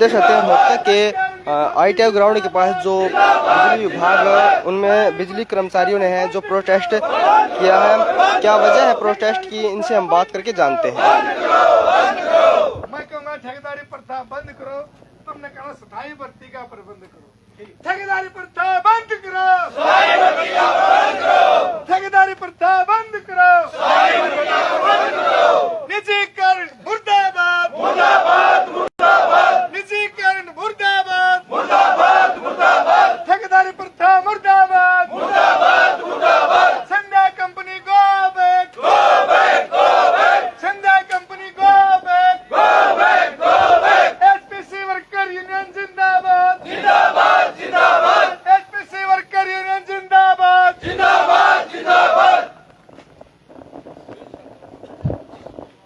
देख सकते हैं होता कि ITI ग्राउंड के पास जो बिजली विभाग उनमें बिजली कर्मचारियों ने है जो प्रोटेस्ट किया है। क्या वजह है प्रोटेस्ट की, इनसे हम बात करके जानते हैं। मैं कहूँगा ठेकेदारी प्रथा बंद करो, तुमने कहा स्थायी भर्ती का प्रबंध करो। ठेकेदारी प्रथा बंद करो, ठेकेदारी प्रथा बंद करो, निजीकरण मुर्दाबाद, निजीकरण मुर्दाबाद, ठेकेदारी प्रथा मुर्दाबाद, Sandhya company go back, Sandhya company go back, HPC worker union जिंदाबाद, HPC वर्कर यूनियन जिंदाबाद।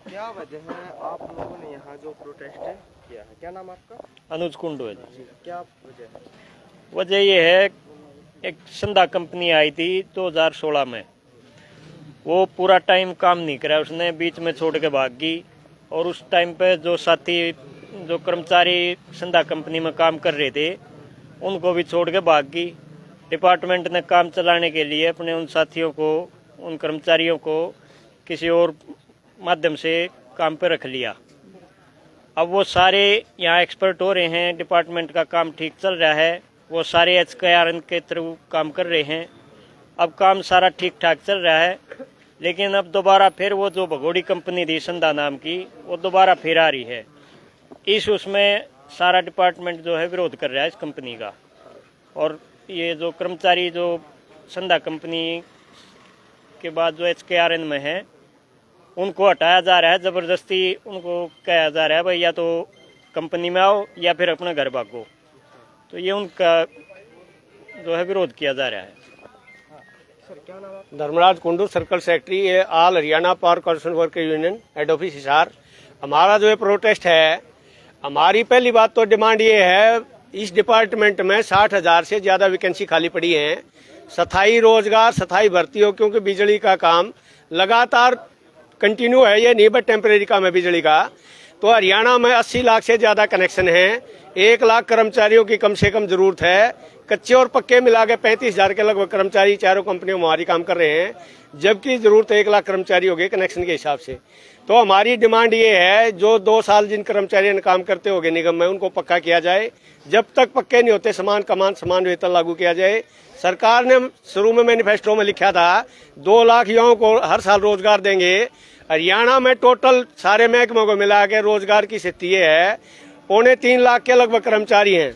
क्या वजह है आप लोगों ने यहाँ जो प्रोटेस्ट किया है? क्या नाम आपका? अनुज कुंडू है जी। क्या वजह है? वजह ये है, एक संधा कंपनी आई थी 2016 में, वो पूरा टाइम काम नहीं करा, उसने बीच में छोड़ के भाग गई। और उस टाइम पे जो साथी जो कर्मचारी संधा कंपनी में काम कर रहे थे उनको भी छोड़ के भाग गई। डिपार्टमेंट ने काम चलाने के लिए अपने उन साथियों को, उन कर्मचारियों को किसी और माध्यम से काम पे रख लिया। अब वो सारे यहाँ एक्सपर्ट हो रहे हैं, डिपार्टमेंट का काम ठीक चल रहा है, वो सारे HKRN के थ्रू काम कर रहे हैं। अब काम सारा ठीक ठाक चल रहा है, लेकिन अब दोबारा फिर वो जो भगोड़ी कंपनी थी संधा नाम की, वो दोबारा फिर आ रही है। इस उसमें सारा डिपार्टमेंट जो है विरोध कर रहा है इस कंपनी का। और ये जो कर्मचारी जो संधा कंपनी के बाद जो HKRN में है उनको हटाया जा रहा है, जबरदस्ती उनको कहा जा रहा है भाई या तो कंपनी में आओ या फिर अपने घर भागो। तो ये उनका जो है विरोध किया जा रहा है। सर क्या नाम है? Dharmraj Kundu, circle secretary all Haryana power corporation worker union, head office Hisar. हमारा जो ये प्रोटेस्ट है, हमारी पहली बात तो डिमांड ये है, इस डिपार्टमेंट में 60,000 से ज्यादा वैकेंसी खाली पड़ी है। स्थायी रोजगार, स्थायी भर्ती हो, क्योंकि बिजली का काम लगातार कंटिन्यू है, ये नहीं बट टेम्परेरी काम है बिजली का। तो हरियाणा में 80 लाख से ज्यादा कनेक्शन है, 1 लाख कर्मचारियों की कम से कम जरूरत है। कच्चे और पक्के मिला के 35,000 के लगभग कर्मचारी चारों कंपनियों में हमारी काम कर रहे हैं, जबकि जरूरत 1 लाख कर्मचारी हो गए कनेक्शन के हिसाब से। तो हमारी डिमांड ये है, जो 2 साल जिन कर्मचारियों ने काम करते होंगे निगम में, उनको पक्का किया जाए। जब तक पक्के नहीं होते समान कमान समान वेतन लागू किया जाए। सरकार ने शुरू में मैनिफेस्टो में लिखा था 2 लाख युवाओं को हर साल रोजगार देंगे। हरियाणा में टोटल सारे महकमों को मिला के रोजगार की स्थिति है 3.25 लाख के लगभग कर्मचारी हैं,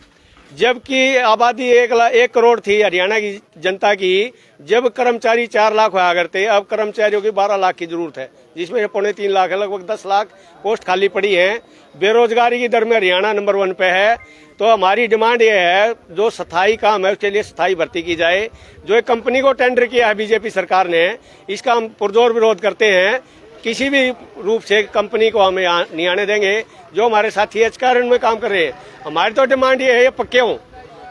जबकि आबादी 1 करोड़ थी हरियाणा की जनता की। जब कर्मचारी 4 लाख हुआ करते, अब कर्मचारियों की 12 लाख की जरूरत है, जिसमें 3.25 लाख है, लगभग 10 लाख पोस्ट खाली पड़ी है। बेरोजगारी की दर में हरियाणा नंबर 1 पे है। तो हमारी डिमांड ये है, जो स्थायी काम है उसके लिए स्थायी भर्ती की जाए। जो एक कंपनी को टेंडर किया है बीजेपी सरकार ने, इसका हम पुरजोर विरोध करते हैं। किसी भी रूप से कंपनी को हमें नहीं आने देंगे। जो हमारे साथी HKRN में काम कर रहे हैं, हमारी तो डिमांड ये है, ये पक्के हों,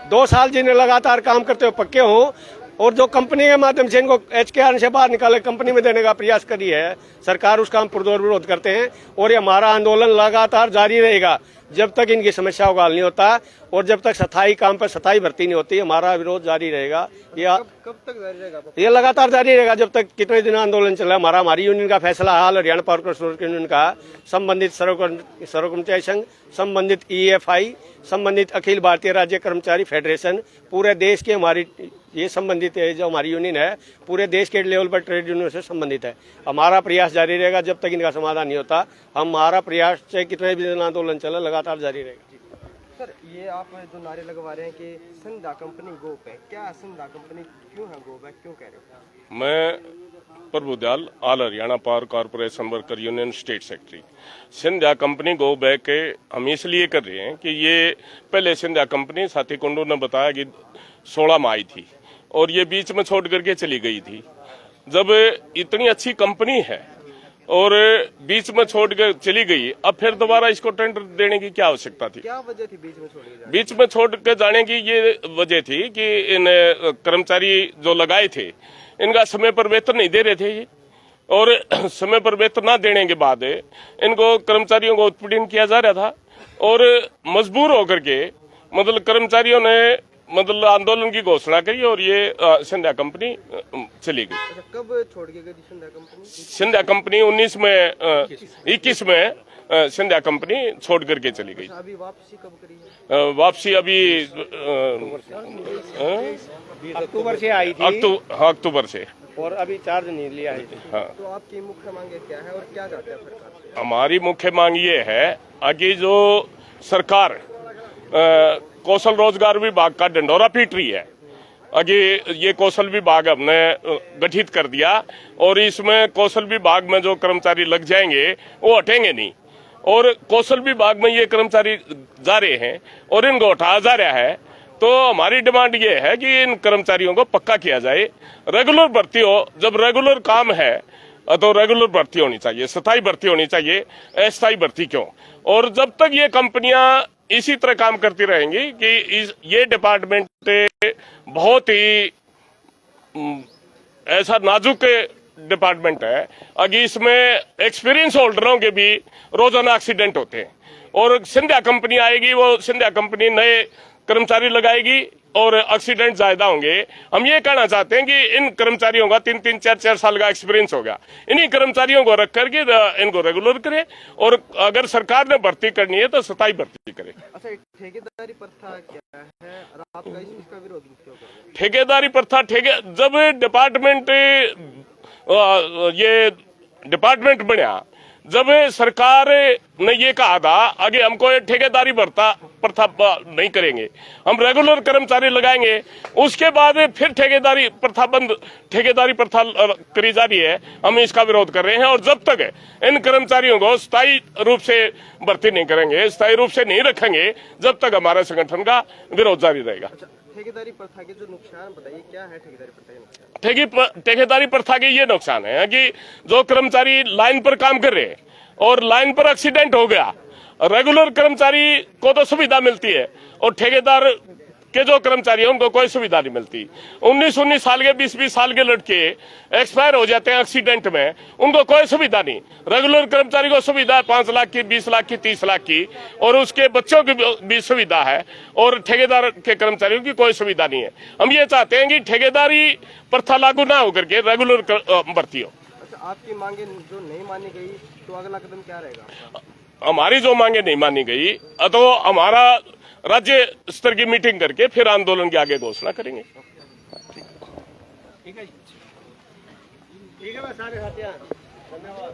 2 साल जिन्हें लगातार काम करते हो पक्के हों। और जो कंपनी के माध्यम से इनको HKRN से बाहर निकाले कंपनी में देने का प्रयास करी है सरकार, उसका हम पुरजोर विरोध करते हैं। और ये हमारा आंदोलन लगातार जारी रहेगा जब तक इनकी समस्याओं का हल नहीं होता और जब तक स्थायी काम पर स्थायी भर्ती नहीं होती। हमारा विरोध जारी रहेगा। कब तक जारी रहेगा? ये लगातार जारी रहेगा जब तक कितने दिन आंदोलन चला। हमारी यूनियन का फैसला हाल हरियाणा पावर कॉर्पोरेशन यूनियन का, संबंधित सर्वकर्मचारी संघ, संबंधित EFI, संबंधित अखिल भारतीय राज्य कर्मचारी फेडरेशन, पूरे देश के हमारी ये संबंधित है। जो हमारी यूनियन है पूरे देश के लेवल पर ट्रेड यूनियन से संबंधित है। हमारा प्रयास जारी रहेगा जब तक इनका समाधान नहीं होता। हमारा प्रयास चाहे कितने भी दिन आंदोलन चले लगातार जारी रहेगा। सर ये आप जो नारे लगवा रहे हैं कि संधा कंपनी गो बैक, क्या संधा कंपनी क्यों है गो बैक, क्यों कह रहे हो? मैं Prabhu Dayal, all Haryana power corporation worker union state secretary. Sandhya company go back के हम इसलिए कर रहे हैं कि ये पहले संध्या कंपनी साथी कुंडू ने बताया कि 16 में आई थी और ये बीच में छोड़ करके चली गई थी। जब इतनी अच्छी कंपनी है और बीच में छोड़ कर चली गई, अब फिर दोबारा इसको टेंडर देने की क्या आवश्यकता थी? क्या वजह थी बीच में छोड़ के जाने? बीच में छोड़ के जाने की ये वजह थी कि इन कर्मचारी जो लगाए थे इनका समय पर वेतन नहीं दे रहे थे ये, और समय पर वेतन न देने के बाद इनको कर्मचारियों को उत्पीड़न किया जा रहा था और मजबूर होकर के मतलब कर्मचारियों ने मतलब आंदोलन की घोषणा करी और ये सिंधिया कंपनी चली गई। अच्छा, कब छोड़ के गई सिंधिया कंपनी? सिंधिया कंपनी 21 में सिंधिया कंपनी छोड़ करके चली गई। अभी वापसी कब करी है? वापसी अभी अक्टूबर से आई थी अक्टूबर से, और अभी चार्ज नहीं लिया है। हाँ। तो आपकी मुख्य मांगे क्या है और क्या चाहते हैं सरकार से? हमारी मुख्य मांग ये है कि जो सरकार कौशल रोजगार विभाग का डंडोरा पीट रही है, आगे ये कौशल विभाग हमने गठित कर दिया और इसमें कौशल विभाग में जो कर्मचारी लग जाएंगे वो हटेंगे नहीं, और कौशल विभाग में ये कर्मचारी जा रहे हैं और इनको हटाया जा रहा है। तो हमारी डिमांड ये है कि इन कर्मचारियों को पक्का किया जाए, रेगुलर भर्ती हो। जब रेगुलर काम है तो रेगुलर भर्ती होनी चाहिए, स्थायी भर्ती होनी चाहिए, अस्थायी भर्ती क्यों? और जब तक ये कंपनियां इसी तरह काम करती रहेंगी कि ये डिपार्टमेंट बहुत ही ऐसा नाजुक डिपार्टमेंट है, अगर इसमें एक्सपीरियंस होल्डरों के भी रोजाना एक्सीडेंट होते हैं, और सिंधिया कंपनी आएगी, वो सिंधिया कंपनी नए कर्मचारी लगाएगी और एक्सीडेंट ज्यादा होंगे। हम ये कहना चाहते हैं कि इन कर्मचारियों का 3-3, 4-4 साल का एक्सपीरियंस होगा, इन्हीं कर्मचारियों को रख करके इनको रेगुलर करे, और अगर सरकार ने भर्ती करनी है तो स्थायी भर्ती करे। अच्छा, ठेकेदारी प्रथा क्या है और आपका इसका विरोध क्यों कर रहे हैं? ठेकेदारी प्रथा जब ये डिपार्टमेंट बना, जब सरकार ने ये कहा था आगे हमको ये ठेकेदारी प्रथा नहीं करेंगे, हम रेगुलर कर्मचारी लगाएंगे, उसके बाद फिर ठेकेदारी प्रथा करी जा रही है। हम इसका विरोध कर रहे हैं, और जब तक इन कर्मचारियों को स्थायी रूप से भर्ती नहीं करेंगे, स्थायी रूप से नहीं रखेंगे, जब तक हमारे संगठन का विरोध जारी रहेगा। ठेकेदारी प्रथा के जो नुकसान बताइए, क्या है ठेकेदारी प्रथा के नुकसान? ठेकेदारी प्रथा के ये नुकसान है कि जो कर्मचारी लाइन पर काम कर रहे हैं और लाइन पर एक्सीडेंट हो गया, रेगुलर कर्मचारी को तो सुविधा मिलती है और ठेकेदार के जो कर्मचारी हैं उनको कोई सुविधा नहीं मिलती। 19-19 साल के 20-20 साल के लड़के एक्सपायर हो जाते हैं एक्सीडेंट में, उनको कोई सुविधा नहीं। रेगुलर कर्मचारी को सुविधा है 5 लाख की, 20 लाख की, 30 लाख की, और उसके बच्चों की भी सुविधा है, और ठेकेदार के कर्मचारियों की कोई सुविधा नहीं है। हम ये चाहते हैं कि ठेकेदारी प्रथा लागू ना होकर के रेगुलर भर्ती हो। अच्छा, आपकी मांगे जो नहीं मानी गई तो अगला कदम क्या रहेगा? हमारी जो मांगे नहीं मानी गई तो हमारा राज्य स्तर की मीटिंग करके फिर आंदोलन की आगे घोषणा करेंगे। ठीक है, सारे साथियां धन्यवाद।